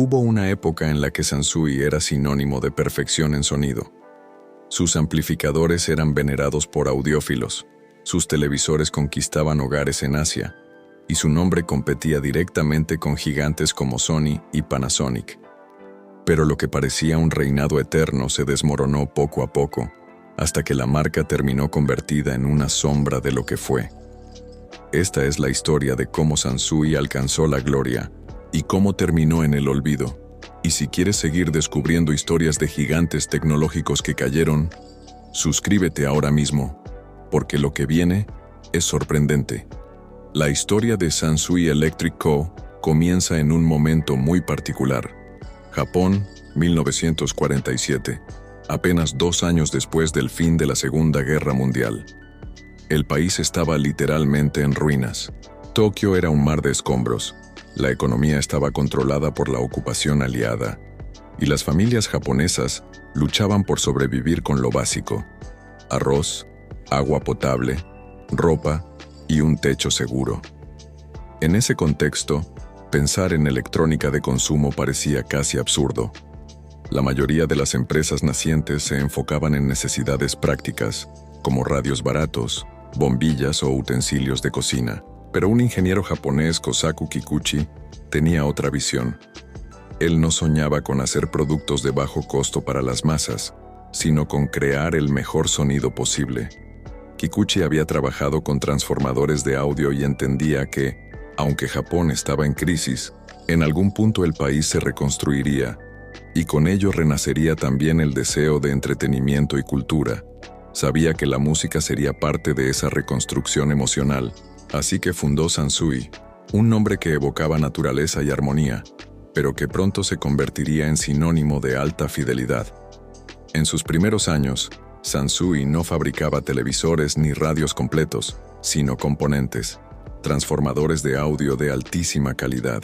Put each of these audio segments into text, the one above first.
Hubo una época en la que Sansui era sinónimo de perfección en sonido. Sus amplificadores eran venerados por audiófilos, sus televisores conquistaban hogares en Asia, y su nombre competía directamente con gigantes como Sony y Panasonic. Pero lo que parecía un reinado eterno se desmoronó poco a poco, hasta que la marca terminó convertida en una sombra de lo que fue. Esta es la historia de cómo Sansui alcanzó la gloria y cómo terminó en el olvido. Y si quieres seguir descubriendo historias de gigantes tecnológicos que cayeron, suscríbete ahora mismo, porque lo que viene es sorprendente. La historia de Sansui Electric Co. comienza en un momento muy particular. Japón, 1947, apenas 2 años después del fin de la Segunda Guerra Mundial. El país estaba literalmente en ruinas. Tokio era un mar de escombros. La economía estaba controlada por la ocupación aliada, y las familias japonesas luchaban por sobrevivir con lo básico: arroz, agua potable, ropa y un techo seguro. En ese contexto, pensar en electrónica de consumo parecía casi absurdo. La mayoría de las empresas nacientes se enfocaban en necesidades prácticas, como radios baratos, bombillas o utensilios de cocina. Pero un ingeniero japonés, Kosaku Kikuchi, tenía otra visión. Él no soñaba con hacer productos de bajo costo para las masas, sino con crear el mejor sonido posible. Kikuchi había trabajado con transformadores de audio y entendía que, aunque Japón estaba en crisis, en algún punto el país se reconstruiría, y con ello renacería también el deseo de entretenimiento y cultura. Sabía que la música sería parte de esa reconstrucción emocional, así que fundó Sansui, un nombre que evocaba naturaleza y armonía, pero que pronto se convertiría en sinónimo de alta fidelidad. En sus primeros años, Sansui no fabricaba televisores ni radios completos, sino componentes, transformadores de audio de altísima calidad.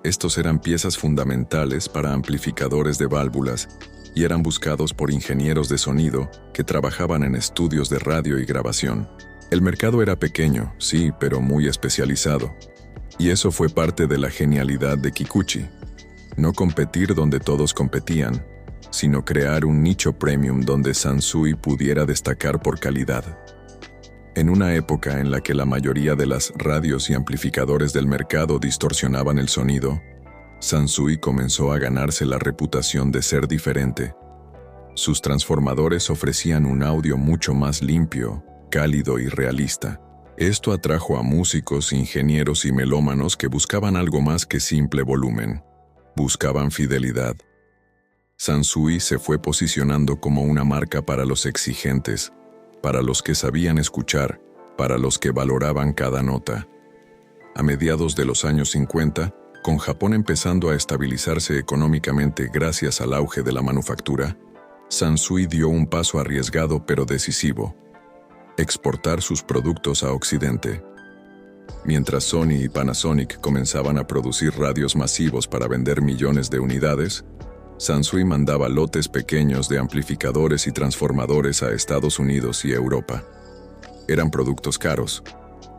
Estos eran piezas fundamentales para amplificadores de válvulas y eran buscados por ingenieros de sonido que trabajaban en estudios de radio y grabación. El mercado era pequeño, sí, pero muy especializado. Y eso fue parte de la genialidad de Kikuchi. No competir donde todos competían, sino crear un nicho premium donde Sansui pudiera destacar por calidad. En una época en la que la mayoría de las radios y amplificadores del mercado distorsionaban el sonido, Sansui comenzó a ganarse la reputación de ser diferente. Sus transformadores ofrecían un audio mucho más limpio, cálido y realista. Esto atrajo a músicos, ingenieros y melómanos que buscaban algo más que simple volumen. Buscaban fidelidad. Sansui se fue posicionando como una marca para los exigentes, para los que sabían escuchar, para los que valoraban cada nota. A mediados de los años 50, con Japón empezando a estabilizarse económicamente gracias al auge de la manufactura, Sansui dio un paso arriesgado pero decisivo: exportar sus productos a Occidente. Mientras Sony y Panasonic comenzaban a producir radios masivos para vender millones de unidades, Sansui mandaba lotes pequeños de amplificadores y transformadores a Estados Unidos y Europa. Eran productos caros,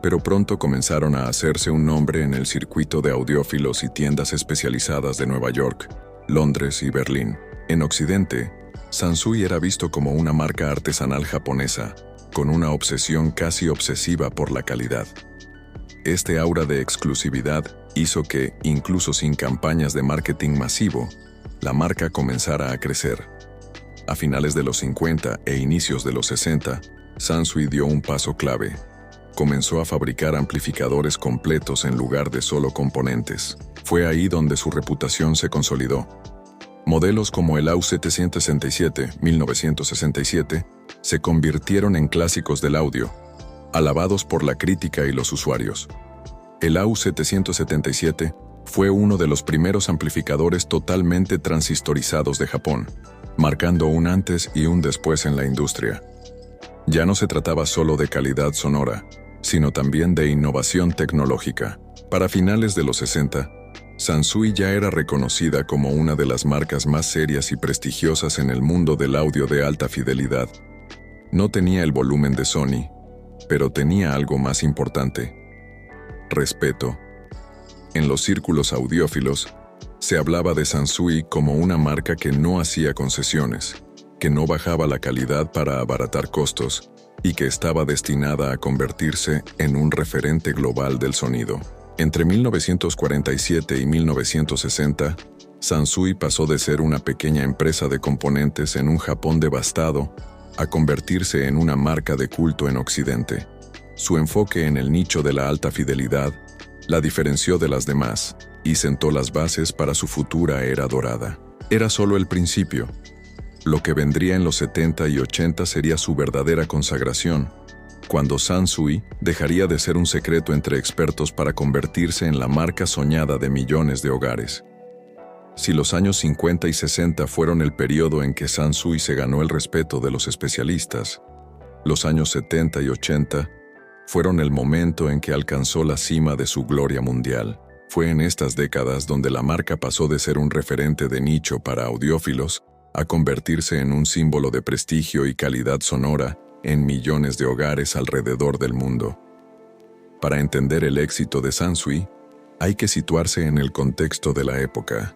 pero pronto comenzaron a hacerse un nombre en el circuito de audiófilos y tiendas especializadas de Nueva York, Londres y Berlín. En Occidente, Sansui era visto como una marca artesanal japonesa, con una obsesión casi obsesiva por la calidad. Este aura de exclusividad hizo que, incluso sin campañas de marketing masivo, la marca comenzara a crecer. A finales de los 50 e inicios de los 60, Sansui dio un paso clave. Comenzó a fabricar amplificadores completos en lugar de solo componentes. Fue ahí donde su reputación se consolidó. Modelos como el AU-767, 1967, se convirtieron en clásicos del audio, alabados por la crítica y los usuarios. El AU-777 fue uno de los primeros amplificadores totalmente transistorizados de Japón, marcando un antes y un después en la industria. Ya no se trataba solo de calidad sonora, sino también de innovación tecnológica. Para finales de los 60, Sansui ya era reconocida como una de las marcas más serias y prestigiosas en el mundo del audio de alta fidelidad. No tenía el volumen de Sony, pero tenía algo más importante: respeto. En los círculos audiófilos, Se hablaba de Sansui como una marca que no hacía concesiones, que no bajaba la calidad para abaratar costos y que estaba destinada a convertirse en un referente global del sonido. Entre 1947 y 1960, Sansui pasó de ser una pequeña empresa de componentes en un Japón devastado a convertirse en una marca de culto en Occidente. Su enfoque en el nicho de la alta fidelidad la diferenció de las demás y sentó las bases para su futura era dorada. Era solo el principio. Lo que vendría en los 70 y 80 sería su verdadera consagración, cuando Sansui dejaría de ser un secreto entre expertos para convertirse en la marca soñada de millones de hogares. Si los años 50 y 60 fueron el periodo en que Sansui se ganó el respeto de los especialistas, los años 70 y 80 fueron el momento en que alcanzó la cima de su gloria mundial. Fue en estas décadas donde la marca pasó de ser un referente de nicho para audiófilos a convertirse en un símbolo de prestigio y calidad sonora en millones de hogares alrededor del mundo. Para entender el éxito de Sansui, hay que situarse en el contexto de la época.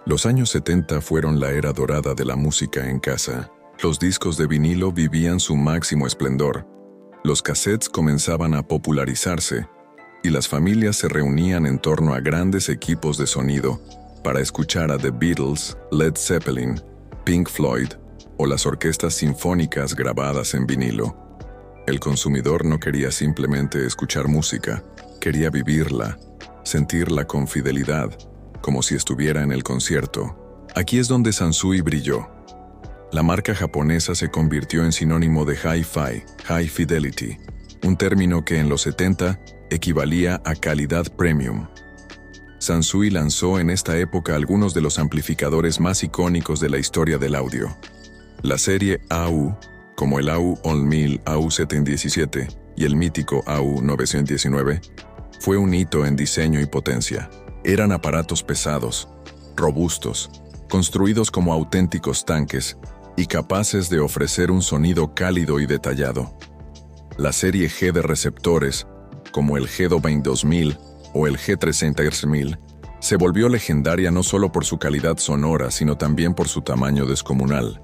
Los años 70 fueron la era dorada de la música en casa. Los discos de vinilo vivían su máximo esplendor. Los cassettes comenzaban a popularizarse y las familias se reunían en torno a grandes equipos de sonido para escuchar a The Beatles, Led Zeppelin, Pink Floyd o las orquestas sinfónicas grabadas en vinilo. El consumidor no quería simplemente escuchar música, quería vivirla, sentirla con fidelidad, como si estuviera en el concierto. Aquí es donde Sansui brilló. La marca japonesa se convirtió en sinónimo de Hi-Fi, High Fidelity, un término que en los 70 equivalía a calidad premium. Sansui lanzó en esta época algunos de los amplificadores más icónicos de la historia del audio. La serie AU, como el AU All-Mill AU717 y el mítico AU919, fue un hito en diseño y potencia. Eran aparatos pesados, robustos, construidos como auténticos tanques y capaces de ofrecer un sonido cálido y detallado. La serie G de receptores, como el G22000 o el G33000, se volvió legendaria no solo por su calidad sonora, sino también por su tamaño descomunal.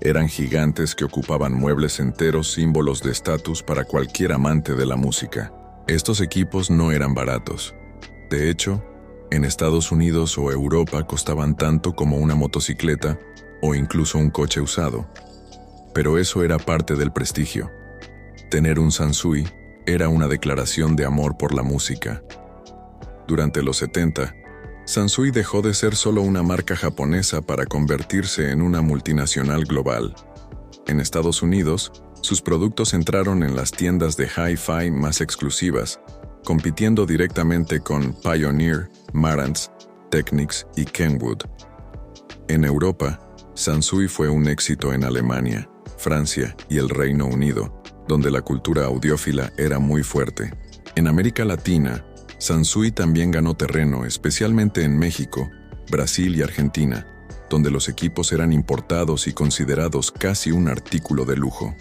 Eran gigantes que ocupaban muebles enteros, símbolos de estatus para cualquier amante de la música. Estos equipos no eran baratos. De hecho, en Estados Unidos o Europa costaban tanto como una motocicleta o incluso un coche usado. Pero eso era parte del prestigio. Tener un Sansui era una declaración de amor por la música. Durante los 70, Sansui dejó de ser solo una marca japonesa para convertirse en una multinacional global. En Estados Unidos, sus productos entraron en las tiendas de Hi-Fi más exclusivas, compitiendo directamente con Pioneer, Marantz, Technics y Kenwood. En Europa, Sansui fue un éxito en Alemania, Francia y el Reino Unido, donde la cultura audiófila era muy fuerte. En América Latina, Sansui también ganó terreno, especialmente en México, Brasil y Argentina, donde los equipos eran importados y considerados casi un artículo de lujo.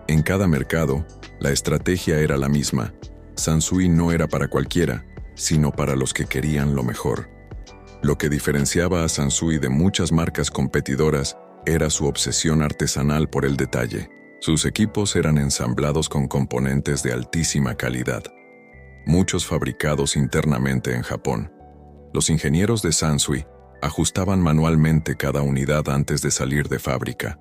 En cada mercado, la estrategia era la misma. Sansui no era para cualquiera, sino para los que querían lo mejor. Lo que diferenciaba a Sansui de muchas marcas competidoras era su obsesión artesanal por el detalle. Sus equipos eran ensamblados con componentes de altísima calidad, muchos fabricados internamente en Japón. Los ingenieros de Sansui ajustaban manualmente cada unidad antes de salir de fábrica,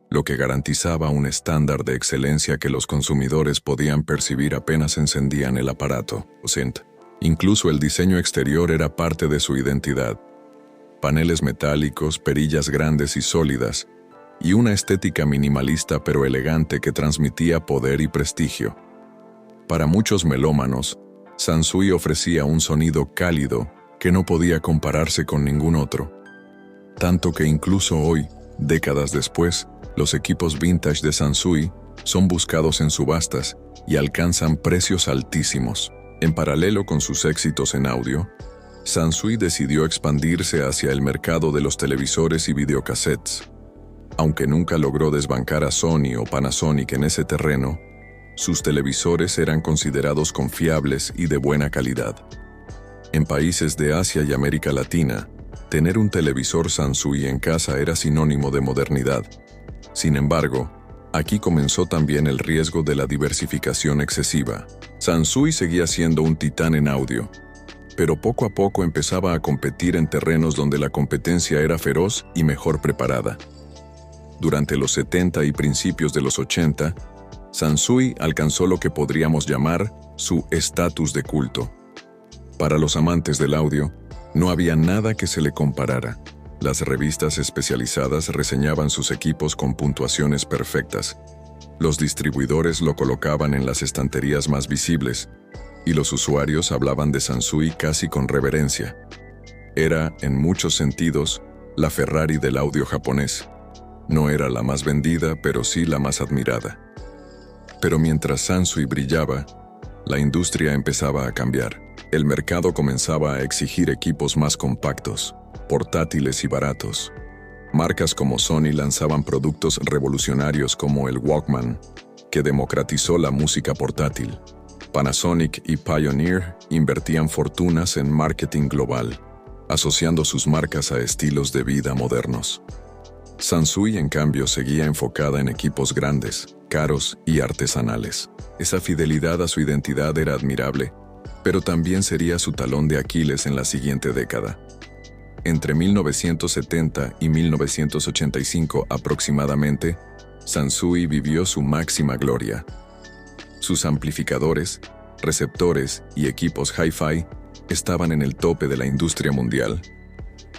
lo que garantizaba un estándar de excelencia que los consumidores podían percibir apenas encendían el aparato. Incluso el diseño exterior era parte de su identidad. Paneles metálicos, perillas grandes y sólidas, y una estética minimalista pero elegante que transmitía poder y prestigio. Para muchos melómanos, Sansui ofrecía un sonido cálido que no podía compararse con ningún otro. Tanto que incluso hoy, décadas después, los equipos vintage de Sansui son buscados en subastas y alcanzan precios altísimos. En paralelo con sus éxitos en audio, Sansui decidió expandirse hacia el mercado de los televisores y videocassettes. Aunque nunca logró desbancar a Sony o Panasonic en ese terreno, sus televisores eran considerados confiables y de buena calidad. En países de Asia y América Latina, Tener un televisor Sansui en casa era sinónimo de modernidad. Sin embargo, aquí comenzó también el riesgo de la diversificación excesiva. Sansui seguía siendo un titán en audio, pero poco a poco empezaba a competir en terrenos donde la competencia era feroz y mejor preparada. Durante los 70 y principios de los 80, Sansui alcanzó lo que podríamos llamar su estatus de culto. Para los amantes del audio, no había nada que se le comparara. Las revistas especializadas reseñaban sus equipos con puntuaciones perfectas. Los distribuidores lo colocaban en las estanterías más visibles, y los usuarios hablaban de Sansui casi con reverencia. Era, en muchos sentidos, la Ferrari del audio japonés. No era la más vendida, pero sí la más admirada. Pero mientras Sansui brillaba, la industria empezaba a cambiar. El mercado comenzaba a exigir equipos más compactos, portátiles y baratos. Marcas como Sony lanzaban productos revolucionarios como el Walkman, que democratizó la música portátil. Panasonic y Pioneer invertían fortunas en marketing global, asociando sus marcas a estilos de vida modernos. Sansui, en cambio, seguía enfocada en equipos grandes, caros y artesanales. Esa fidelidad a su identidad era admirable, pero también sería su talón de Aquiles en la siguiente década. Entre 1970 y 1985 aproximadamente, Sansui vivió su máxima gloria. Sus amplificadores, receptores y equipos hi-fi estaban en el tope de la industria mundial.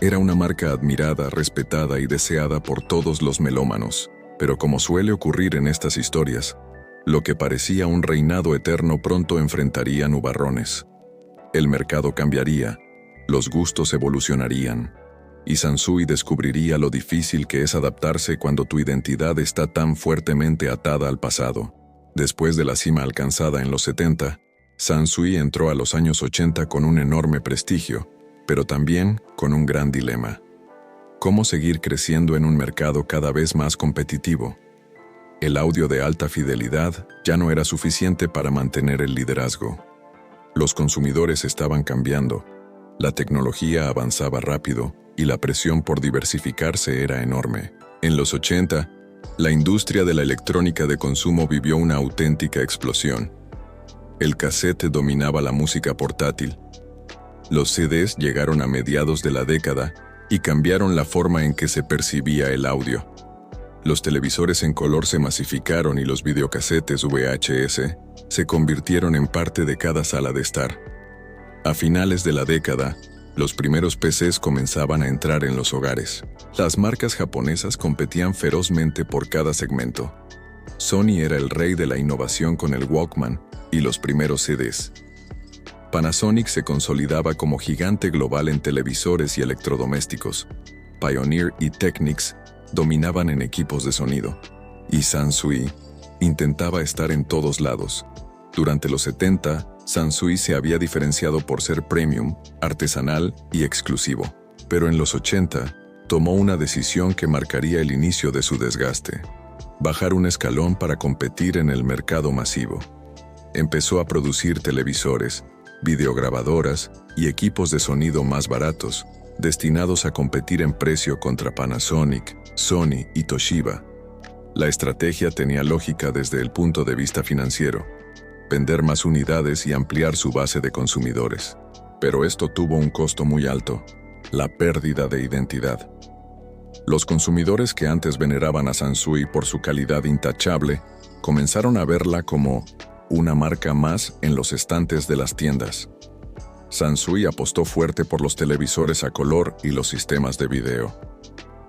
Era una marca admirada, respetada y deseada por todos los melómanos, pero como suele ocurrir en estas historias, lo que parecía un reinado eterno pronto enfrentaría nubarrones. El mercado cambiaría, los gustos evolucionarían, y Sansui descubriría lo difícil que es adaptarse cuando tu identidad está tan fuertemente atada al pasado. Después de la cima alcanzada en los 70, Sansui entró a los años 80 con un enorme prestigio, pero también con un gran dilema. ¿Cómo seguir creciendo en un mercado cada vez más competitivo? El audio de alta fidelidad ya no era suficiente para mantener el liderazgo. Los consumidores estaban cambiando, la tecnología avanzaba rápido y la presión por diversificarse era enorme. En los 80, la industria de la electrónica de consumo vivió una auténtica explosión. El cassette dominaba la música portátil. Los CDs llegaron a mediados de la década y cambiaron la forma en que se percibía el audio. Los televisores en color se masificaron y los videocassettes VHS se convirtieron en parte de cada sala de estar. A finales de la década, los primeros PCs comenzaban a entrar en los hogares. Las marcas japonesas competían ferozmente por cada segmento. Sony era el rey de la innovación con el Walkman y los primeros CDs. Panasonic se consolidaba como gigante global en televisores y electrodomésticos. Pioneer y Technics dominaban en equipos de sonido. Y Sansui intentaba estar en todos lados. Durante los 70, Sansui se había diferenciado por ser premium, artesanal y exclusivo. Pero en los 80, tomó una decisión que marcaría el inicio de su desgaste: bajar un escalón para competir en el mercado masivo. Empezó a producir televisores, videograbadoras y equipos de sonido más baratos, destinados a competir en precio contra Panasonic, Sony y Toshiba. La estrategia tenía lógica desde el punto de vista financiero: vender más unidades y ampliar su base de consumidores. Pero esto tuvo un costo muy alto: la pérdida de identidad. Los consumidores que antes veneraban a Sansui por su calidad intachable, comenzaron a verla como una marca más en los estantes de las tiendas. Sansui apostó fuerte por los televisores a color y los sistemas de video.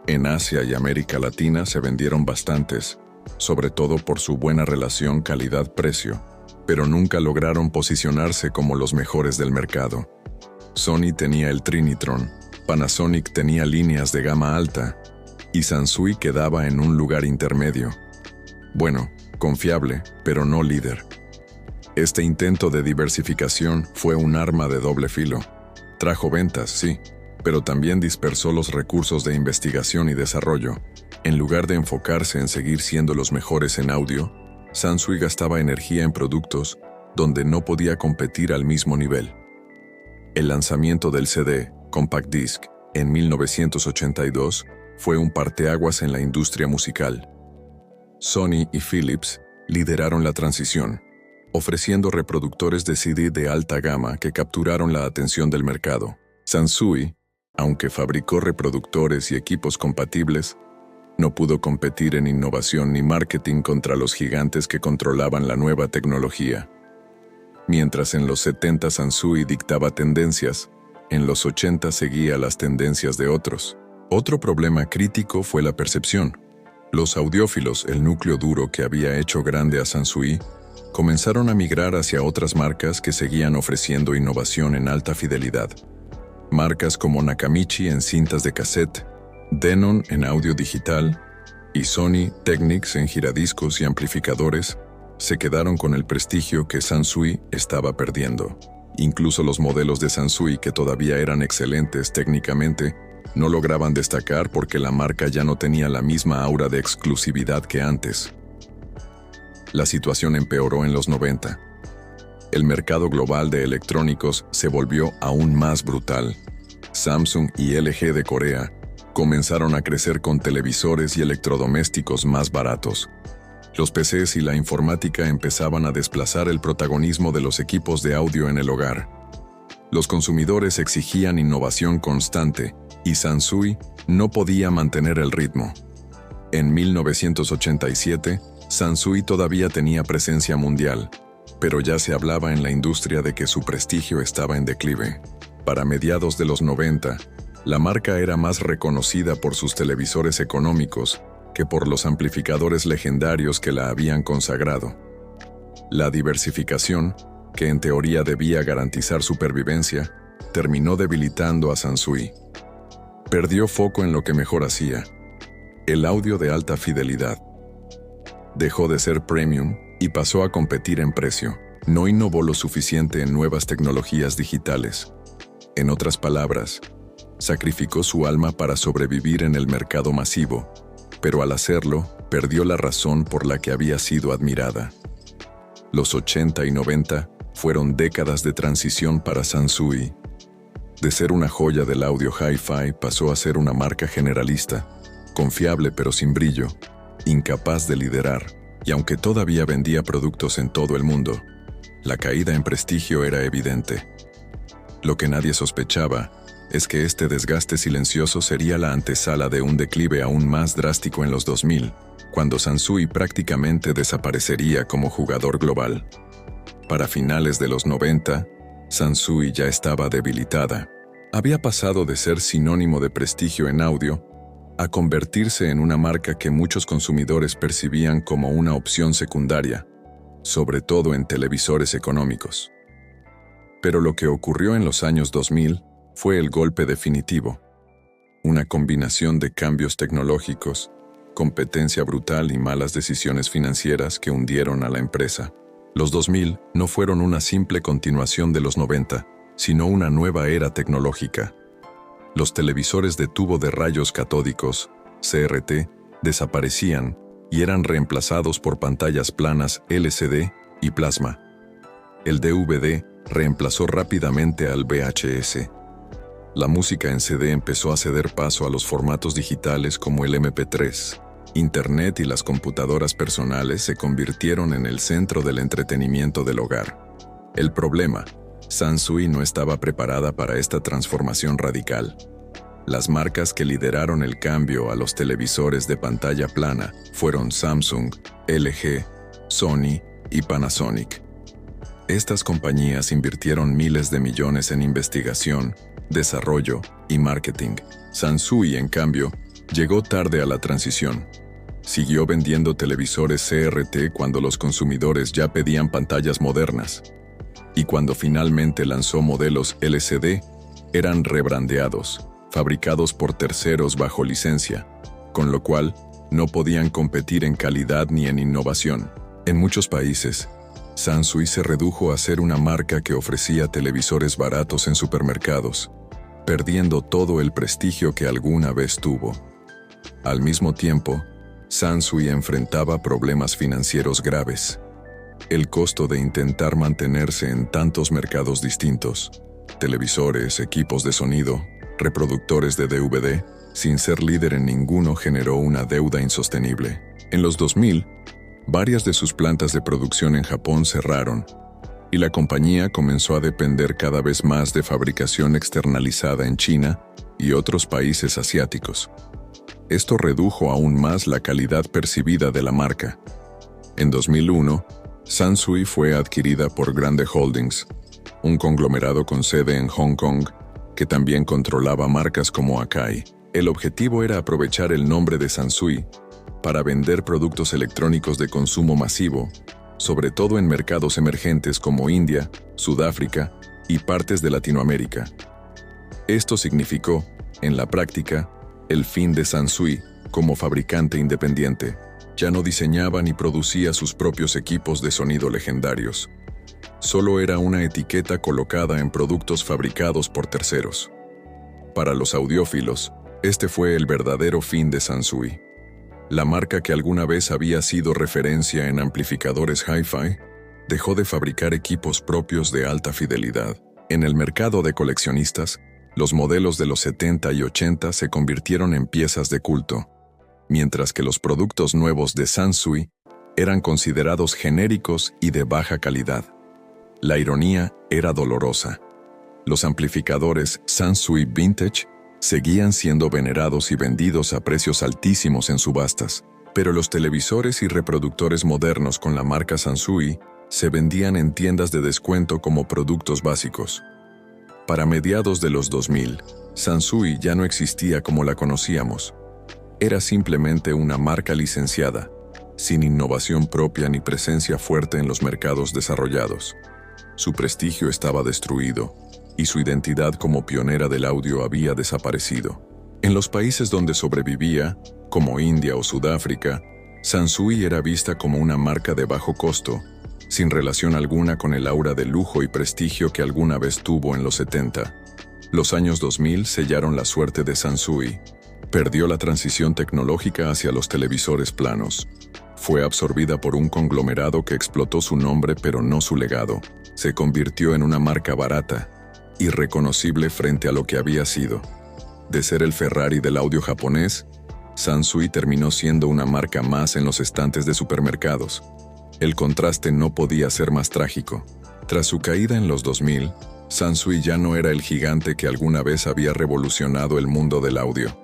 En Asia y América Latina se vendieron bastantes, sobre todo por su buena relación calidad-precio, pero nunca lograron posicionarse como los mejores del mercado. Sony tenía el Trinitron, Panasonic tenía líneas de gama alta, y Sansui quedaba en un lugar intermedio. Bueno, confiable, pero no líder. Este intento de diversificación fue un arma de doble filo. Trajo ventas, sí, pero también dispersó los recursos de investigación y desarrollo. En lugar de enfocarse en seguir siendo los mejores en audio, Sansui gastaba energía en productos donde no podía competir al mismo nivel. El lanzamiento del CD, Compact Disc, en 1982, fue un parteaguas en la industria musical. Sony y Philips lideraron la transición, ofreciendo reproductores de CD de alta gama que capturaron la atención del mercado. Sansui, aunque fabricó reproductores y equipos compatibles, no pudo competir en innovación ni marketing contra los gigantes que controlaban la nueva tecnología. Mientras en los 70 Sansui dictaba tendencias, en los 80 seguía las tendencias de otros. Otro problema crítico fue la percepción. Los audiófilos, el núcleo duro que había hecho grande a Sansui, comenzaron a migrar hacia otras marcas que seguían ofreciendo innovación en alta fidelidad. Marcas como Nakamichi en cintas de cassette, Denon en audio digital y Sony Technics en giradiscos y amplificadores se quedaron con el prestigio que Sansui estaba perdiendo. Incluso los modelos de Sansui, que todavía eran excelentes técnicamente, no lograban destacar porque la marca ya no tenía la misma aura de exclusividad que antes. La situación empeoró en los 90. El mercado global de electrónicos se volvió aún más brutal. Samsung y LG de Corea comenzaron a crecer con televisores y electrodomésticos más baratos. Los PCs y la informática empezaban a desplazar el protagonismo de los equipos de audio en el hogar. Los consumidores exigían innovación constante y Sansui no podía mantener el ritmo. En 1987, Sansui todavía tenía presencia mundial, pero ya se hablaba en la industria de que su prestigio estaba en declive. Para mediados de los 90, la marca era más reconocida por sus televisores económicos que por los amplificadores legendarios que la habían consagrado. La diversificación, que en teoría debía garantizar supervivencia, terminó debilitando a Sansui. Perdió foco en lo que mejor hacía: el audio de alta fidelidad. Dejó de ser premium y pasó a competir en precio. No innovó lo suficiente en nuevas tecnologías digitales. En otras palabras, sacrificó su alma para sobrevivir en el mercado masivo, pero al hacerlo, perdió la razón por la que había sido admirada. Los 80 y 90 fueron décadas de transición para Sansui. De ser una joya del audio hi-fi pasó a ser una marca generalista, confiable pero sin brillo, incapaz de liderar, y aunque todavía vendía productos en todo el mundo, la caída en prestigio era evidente. Lo que nadie sospechaba es que este desgaste silencioso sería la antesala de un declive aún más drástico en los 2000, cuando Sansui prácticamente desaparecería como jugador global. Para finales de los 90, Sansui ya estaba debilitada. Había pasado de ser sinónimo de prestigio en audio a convertirse en una marca que muchos consumidores percibían como una opción secundaria, sobre todo en televisores económicos. Pero lo que ocurrió en los años 2000 fue el golpe definitivo. Una combinación de cambios tecnológicos, competencia brutal y malas decisiones financieras que hundieron a la empresa. Los 2000 no fueron una simple continuación de los 90, sino una nueva era tecnológica. Los televisores de tubo de rayos catódicos, CRT, desaparecían y eran reemplazados por pantallas planas LCD y plasma. El DVD reemplazó rápidamente al VHS. La música en CD empezó a ceder paso a los formatos digitales como el MP3. Internet y las computadoras personales se convirtieron en el centro del entretenimiento del hogar. El problema: Sansui no estaba preparada para esta transformación radical. Las marcas que lideraron el cambio a los televisores de pantalla plana fueron Samsung, LG, Sony y Panasonic. Estas compañías invirtieron miles de millones en investigación, desarrollo y marketing. Sansui, en cambio, llegó tarde a la transición. Siguió vendiendo televisores CRT cuando los consumidores ya pedían pantallas modernas. Y cuando finalmente lanzó modelos LCD, eran rebrandeados, fabricados por terceros bajo licencia, con lo cual no podían competir en calidad ni en innovación. En muchos países, Sansui se redujo a ser una marca que ofrecía televisores baratos en supermercados, perdiendo todo el prestigio que alguna vez tuvo. Al mismo tiempo, Sansui enfrentaba problemas financieros graves. El costo de intentar mantenerse en tantos mercados distintos, televisores, equipos de sonido, reproductores de DVD, sin ser líder en ninguno, generó una deuda insostenible. En los 2000, varias de sus plantas de producción en Japón cerraron, y la compañía comenzó a depender cada vez más de fabricación externalizada en China y otros países asiáticos. Esto redujo aún más la calidad percibida de la marca. En 2001, Sansui fue adquirida por Grande Holdings, un conglomerado con sede en Hong Kong, que también controlaba marcas como Akai. El objetivo era aprovechar el nombre de Sansui para vender productos electrónicos de consumo masivo, sobre todo en mercados emergentes como India, Sudáfrica y partes de Latinoamérica. Esto significó, en la práctica, el fin de Sansui como fabricante independiente. Ya no diseñaba ni producía sus propios equipos de sonido legendarios. Solo era una etiqueta colocada en productos fabricados por terceros. Para los audiófilos, este fue el verdadero fin de Sansui. La marca que alguna vez había sido referencia en amplificadores hi-fi, dejó de fabricar equipos propios de alta fidelidad. En el mercado de coleccionistas, los modelos de los 70 y 80 se convirtieron en piezas de culto, mientras que los productos nuevos de Sansui eran considerados genéricos y de baja calidad. La ironía era dolorosa. Los amplificadores Sansui Vintage seguían siendo venerados y vendidos a precios altísimos en subastas, pero los televisores y reproductores modernos con la marca Sansui se vendían en tiendas de descuento como productos básicos. Para mediados de los 2000, Sansui ya no existía como la conocíamos. Era simplemente una marca licenciada, sin innovación propia ni presencia fuerte en los mercados desarrollados. Su prestigio estaba destruido, y su identidad como pionera del audio había desaparecido. En los países donde sobrevivía, como India o Sudáfrica, Sansui era vista como una marca de bajo costo, sin relación alguna con el aura de lujo y prestigio que alguna vez tuvo en los 70. Los años 2000 sellaron la suerte de Sansui. Perdió la transición tecnológica hacia los televisores planos. Fue absorbida por un conglomerado que explotó su nombre pero no su legado. Se convirtió en una marca barata, irreconocible frente a lo que había sido. De ser el Ferrari del audio japonés, Sansui terminó siendo una marca más en los estantes de supermercados. El contraste no podía ser más trágico. Tras su caída en los 2000, Sansui ya no era el gigante que alguna vez había revolucionado el mundo del audio.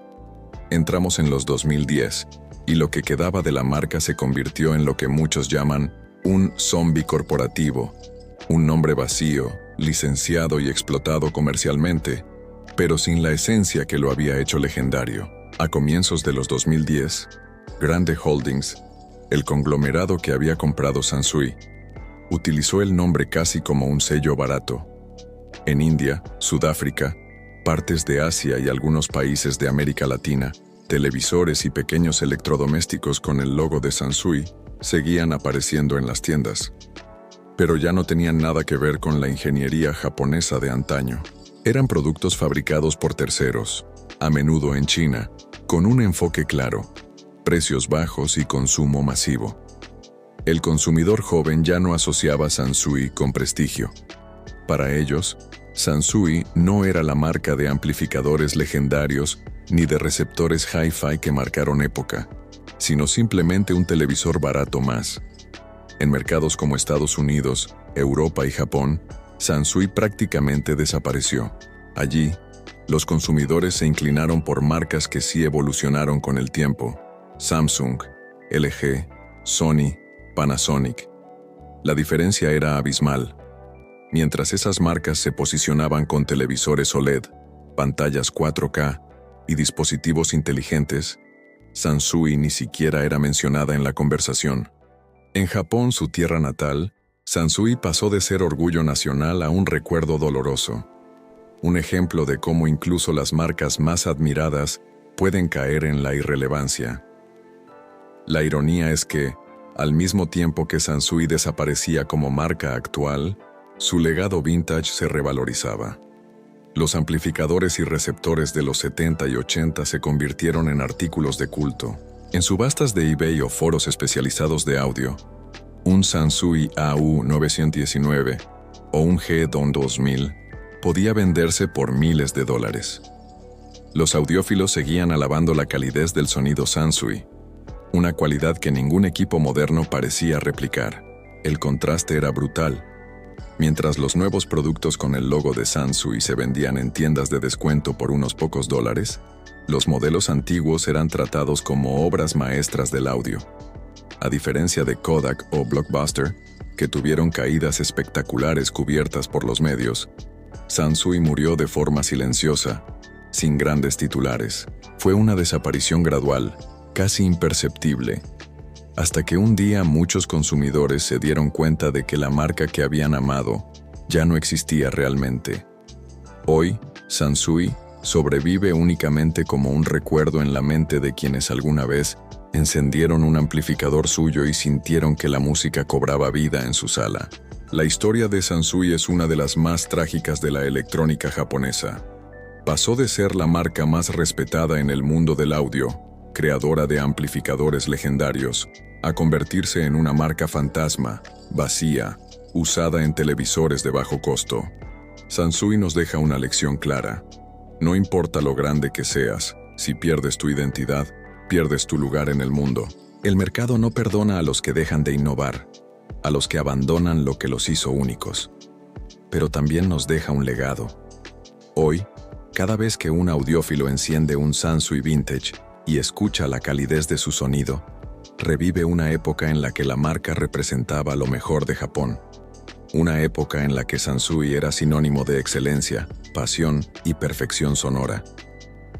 Entramos en los 2010, y lo que quedaba de la marca se convirtió en lo que muchos llaman un zombie corporativo, un nombre vacío, licenciado y explotado comercialmente, pero sin la esencia que lo había hecho legendario. A comienzos de los 2010, Grande Holdings, el conglomerado que había comprado Sansui, utilizó el nombre casi como un sello barato. En India, Sudáfrica, partes de Asia y algunos países de América Latina, televisores y pequeños electrodomésticos con el logo de Sansui seguían apareciendo en las tiendas, pero ya no tenían nada que ver con la ingeniería japonesa de antaño. Eran productos fabricados por terceros, a menudo en China, con un enfoque claro, precios bajos y consumo masivo. El consumidor joven ya no asociaba Sansui con prestigio. Para ellos, Sansui no era la marca de amplificadores legendarios ni de receptores hi-fi que marcaron época, sino simplemente un televisor barato más. En mercados como Estados Unidos, Europa y Japón, Sansui prácticamente desapareció. Allí, los consumidores se inclinaron por marcas que sí evolucionaron con el tiempo: Samsung, LG, Sony, Panasonic. La diferencia era abismal. Mientras esas marcas se posicionaban con televisores OLED, pantallas 4K y dispositivos inteligentes, Sansui ni siquiera era mencionada en la conversación. En Japón, su tierra natal, Sansui pasó de ser orgullo nacional a un recuerdo doloroso. Un ejemplo de cómo incluso las marcas más admiradas pueden caer en la irrelevancia. La ironía es que, al mismo tiempo que Sansui desaparecía como marca actual, su legado vintage se revalorizaba. Los amplificadores y receptores de los 70 y 80 se convirtieron en artículos de culto. En subastas de eBay o foros especializados de audio, un Sansui AU919 o un G-Don 2000 podía venderse por miles de dólares. Los audiófilos seguían alabando la calidez del sonido Sansui, una cualidad que ningún equipo moderno parecía replicar. El contraste era brutal. Mientras los nuevos productos con el logo de Sansui se vendían en tiendas de descuento por unos pocos dólares, los modelos antiguos eran tratados como obras maestras del audio. A diferencia de Kodak o Blockbuster, que tuvieron caídas espectaculares cubiertas por los medios, Sansui murió de forma silenciosa, sin grandes titulares. Fue una desaparición gradual, casi imperceptible, hasta que un día muchos consumidores se dieron cuenta de que la marca que habían amado ya no existía realmente. Hoy, Sansui sobrevive únicamente como un recuerdo en la mente de quienes alguna vez encendieron un amplificador suyo y sintieron que la música cobraba vida en su sala. La historia de Sansui es una de las más trágicas de la electrónica japonesa. Pasó de ser la marca más respetada en el mundo del audio, creadora de amplificadores legendarios, a convertirse en una marca fantasma, vacía, usada en televisores de bajo costo. Sansui nos deja una lección clara. No importa lo grande que seas, si pierdes tu identidad, pierdes tu lugar en el mundo. El mercado no perdona a los que dejan de innovar, a los que abandonan lo que los hizo únicos. Pero también nos deja un legado. Hoy, cada vez que un audiófilo enciende un Sansui Vintage y escucha la calidez de su sonido, revive una época en la que la marca representaba lo mejor de Japón. Una época en la que Sansui era sinónimo de excelencia, pasión y perfección sonora.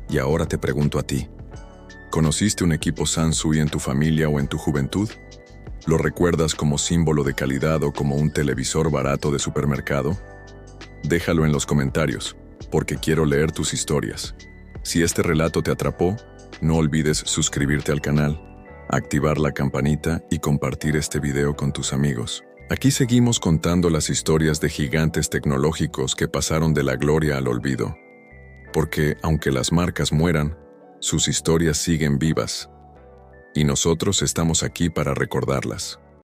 Y ahora te pregunto a ti, ¿conociste un equipo Sansui en tu familia o en tu juventud? ¿Lo recuerdas como símbolo de calidad o como un televisor barato de supermercado? Déjalo en los comentarios, porque quiero leer tus historias. Si este relato te atrapó, no olvides suscribirte al canal, activar la campanita y compartir este video con tus amigos. Aquí seguimos contando las historias de gigantes tecnológicos que pasaron de la gloria al olvido. Porque, aunque las marcas mueran, sus historias siguen vivas. Y nosotros estamos aquí para recordarlas.